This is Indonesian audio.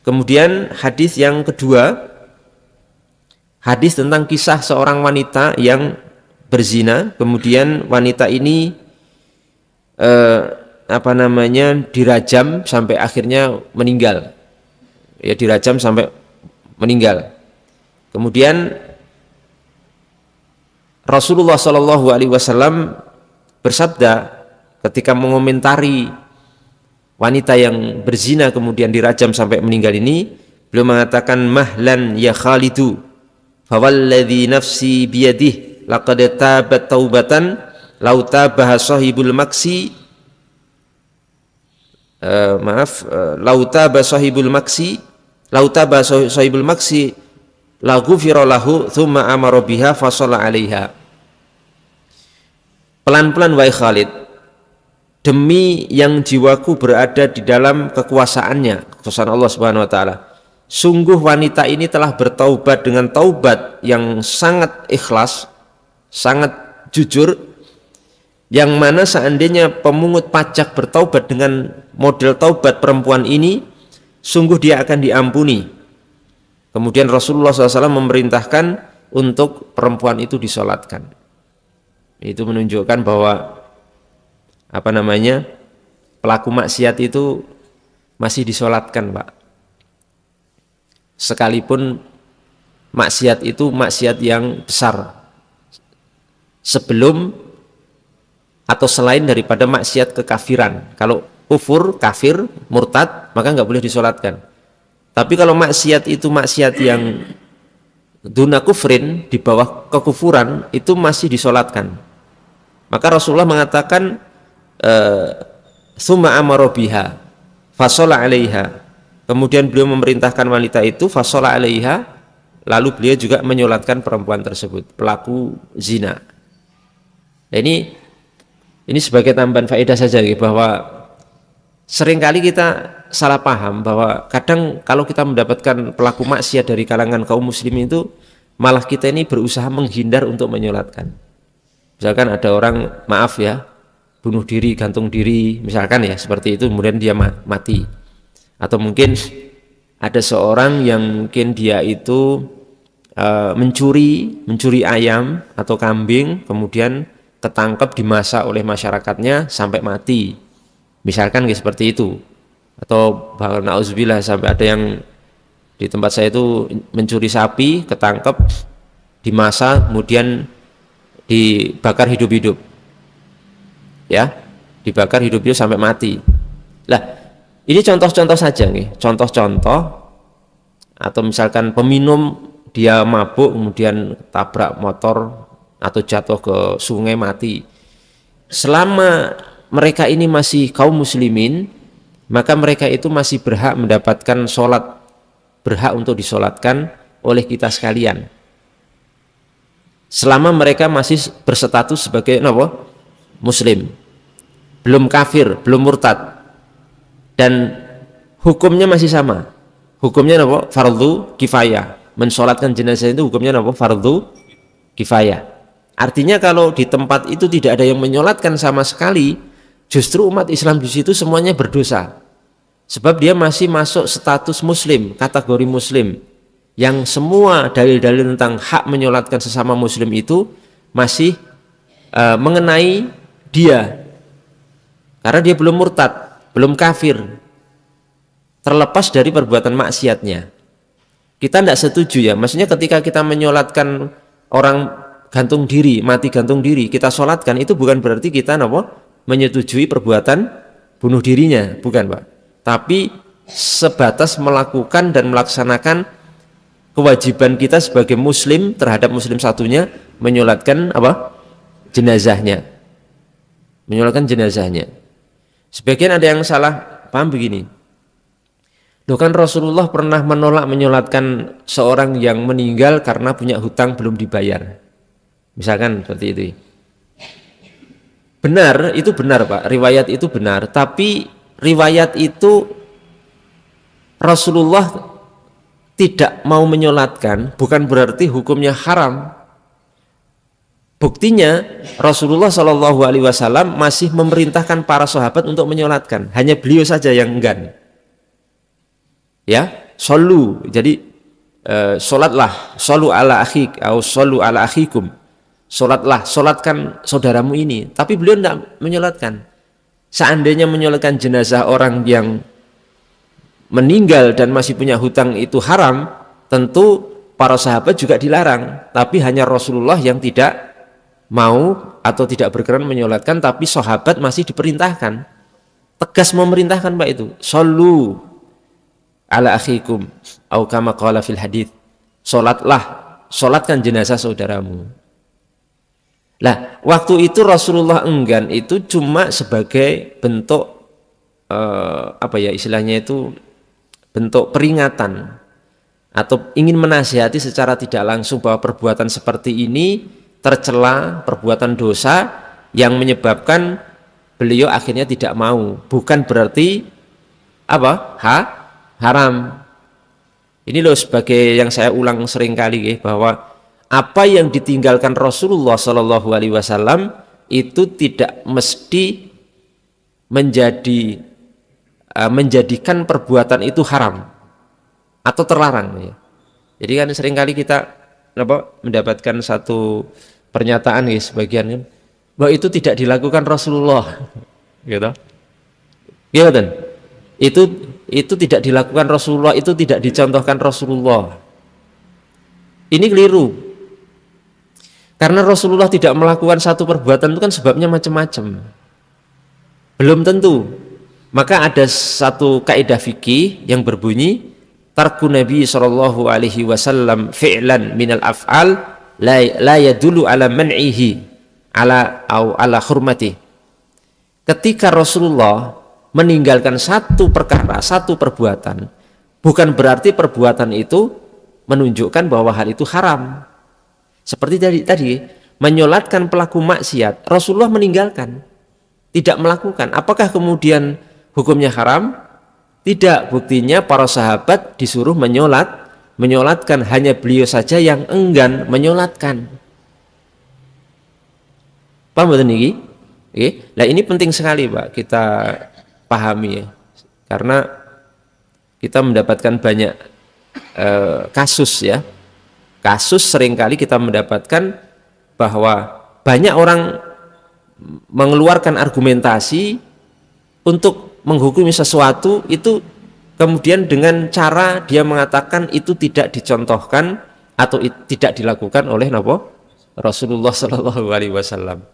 Kemudian hadis yang kedua, hadis tentang kisah seorang wanita yang berzina, kemudian wanita ini dirajam sampai akhirnya meninggal. Ya, dirajam sampai meninggal. Kemudian Rasulullah Shallallahu Alaihi Wasallam bersabda ketika mengomentari wanita yang berzina kemudian dirajam sampai meninggal ini, beliau mengatakan, mahlan ya Khalidu, fawalladzi nafsi biyadih, laqad tabat taubatan lau tabaha sahibul maksi, lau taba sahibul maksi la ghufira lahu thumma amara biha fa shalla 'alaiha. Pelan-pelan wahai Khalid, demi yang jiwaku berada di dalam kekuasaan Allah Subhanahu wa taala, sungguh wanita ini telah bertaubat dengan taubat yang sangat ikhlas, sangat jujur, yang mana seandainya pemungut pajak bertaubat dengan model taubat perempuan ini, sungguh dia akan diampuni. Kemudian Rasulullah SAW memerintahkan untuk perempuan itu disolatkan. Itu menunjukkan bahwa pelaku maksiat itu masih disolatkan, Pak. Sekalipun maksiat itu maksiat yang besar, sebelum atau selain daripada maksiat kekafiran. Kalau kufur, kafir, murtad, maka nggak boleh disolatkan. Tapi kalau maksiat itu maksiat yang duna kufrin, di bawah kekufuran, itu masih disolatkan. Maka Rasulullah mengatakan, summa amara biha fasholla 'alaiha. Kemudian beliau memerintahkan wanita itu fasholla 'alaiha, lalu beliau juga menyolatkan perempuan tersebut, pelaku zina. Nah, ini sebagai tambahan faedah saja, bahwa seringkali kita salah paham bahwa kadang kalau kita mendapatkan pelaku maksiat dari kalangan kaum muslimin itu, malah kita ini berusaha menghindar untuk menyolatkan. Misalkan ada orang, maaf ya, bunuh diri, gantung diri, misalkan ya, seperti itu, kemudian dia mati. Atau mungkin ada seorang yang mungkin dia itu mencuri ayam atau kambing, kemudian ketangkep, dimasak oleh masyarakatnya sampai mati, misalkan kayak seperti itu. Atau bahkan na'udzubillah, sampai ada yang di tempat saya itu mencuri sapi, ketangkep, dimasak, kemudian dibakar hidup-hidup, ya, dibakar hidup-hidup sampai mati. Lah, ini contoh-contoh saja nih, contoh-contoh. Atau misalkan peminum, dia mabuk kemudian tabrak motor atau jatuh ke sungai mati. Selama mereka ini masih kaum muslimin, maka mereka itu masih berhak mendapatkan sholat, berhak untuk disolatkan oleh kita sekalian. Selama mereka masih berstatus sebagai muslim, belum kafir, belum murtad, dan hukumnya masih sama. Hukumnya fardu kifayah. Mensolatkan jenazah itu hukumnya fardu kifayah. Artinya kalau di tempat itu tidak ada yang menyolatkan sama sekali, justru umat Islam di situ semuanya berdosa. Sebab dia masih masuk status muslim, kategori muslim, yang semua dalil-dalil tentang hak menyolatkan sesama muslim itu masih mengenai dia, karena dia belum murtad, belum kafir, terlepas dari perbuatan maksiatnya. Kita tidak setuju ya, maksudnya ketika kita menyolatkan orang gantung diri, mati gantung diri, kita solatkan, itu bukan berarti kita menyetujui perbuatan bunuh dirinya, bukan, Pak. Tapi sebatas melakukan dan melaksanakan kewajiban kita sebagai muslim terhadap muslim satunya, menyolatkan jenazahnya, menyolatkan jenazahnya. Sebagian ada yang salah paham begini, loh kan Rasulullah pernah menolak menyolatkan seorang yang meninggal karena punya hutang belum dibayar, misalkan seperti itu. Benar, itu benar, Pak, riwayat itu benar, tapi riwayat itu Rasulullah tidak mau menyolatkan bukan berarti hukumnya haram. Buktinya Rasulullah SAW masih memerintahkan para sahabat untuk menyolatkan, hanya beliau saja yang enggan. Ya, solu. Jadi solatlah, solu ala akhik atau solu ala akhikum. Solatlah, solatkan saudaramu ini. Tapi beliau tidak menyolatkan. Seandainya menyolatkan jenazah orang yang meninggal dan masih punya hutang itu haram, tentu para sahabat juga dilarang. Tapi hanya Rasulullah yang tidak mau atau tidak berkenan menyolatkan, tapi sahabat masih diperintahkan. Tegas memerintahkan Pak itu. Solu ala akhikum au kama qala fil hadits. Solatkan jenazah saudaramu. Lah, waktu itu Rasulullah enggan itu cuma sebagai bentuk istilahnya itu bentuk peringatan atau ingin menasihati secara tidak langsung bahwa perbuatan seperti ini tercela, perbuatan dosa yang menyebabkan beliau akhirnya tidak mau. Bukan berarti haram. Ini loh sebagai yang saya ulang sering kali bahwa apa yang ditinggalkan Rasulullah Shallallahu Alaihi Wasallam itu tidak mesti menjadikan perbuatan itu haram atau terlarang. Jadi kan seringkali kita mendapatkan satu pernyataan sebagian kan, bahwa itu tidak dilakukan Rasulullah, gitu. Iya kan? Itu tidak dilakukan Rasulullah, itu tidak dicontohkan Rasulullah. Ini keliru. Karena Rasulullah tidak melakukan satu perbuatan itu kan sebabnya macam-macam. Belum tentu. Maka ada satu kaidah fikih yang berbunyi tarku Nabi sallallahu alaihi wasallam fi'lan minal af'al la yadullu ala man'ihi ala hurmati. Ketika Rasulullah meninggalkan satu perkara, satu perbuatan, bukan berarti perbuatan itu menunjukkan bahwa hal itu haram. Seperti tadi menyolatkan pelaku maksiat, Rasulullah meninggalkan, tidak melakukan. Apakah kemudian hukumnya haram? Tidak, buktinya para sahabat disuruh menyolatkan, hanya beliau saja yang enggan menyolatkan. Paham betul niki? Nah ini penting sekali Pak kita pahami karena kita mendapatkan banyak kasus Kasus seringkali kita mendapatkan bahwa banyak orang mengeluarkan argumentasi untuk menghukumi sesuatu itu kemudian dengan cara dia mengatakan itu tidak dicontohkan atau tidak dilakukan oleh Rasulullah Shallallahu Alaihi Wasallam.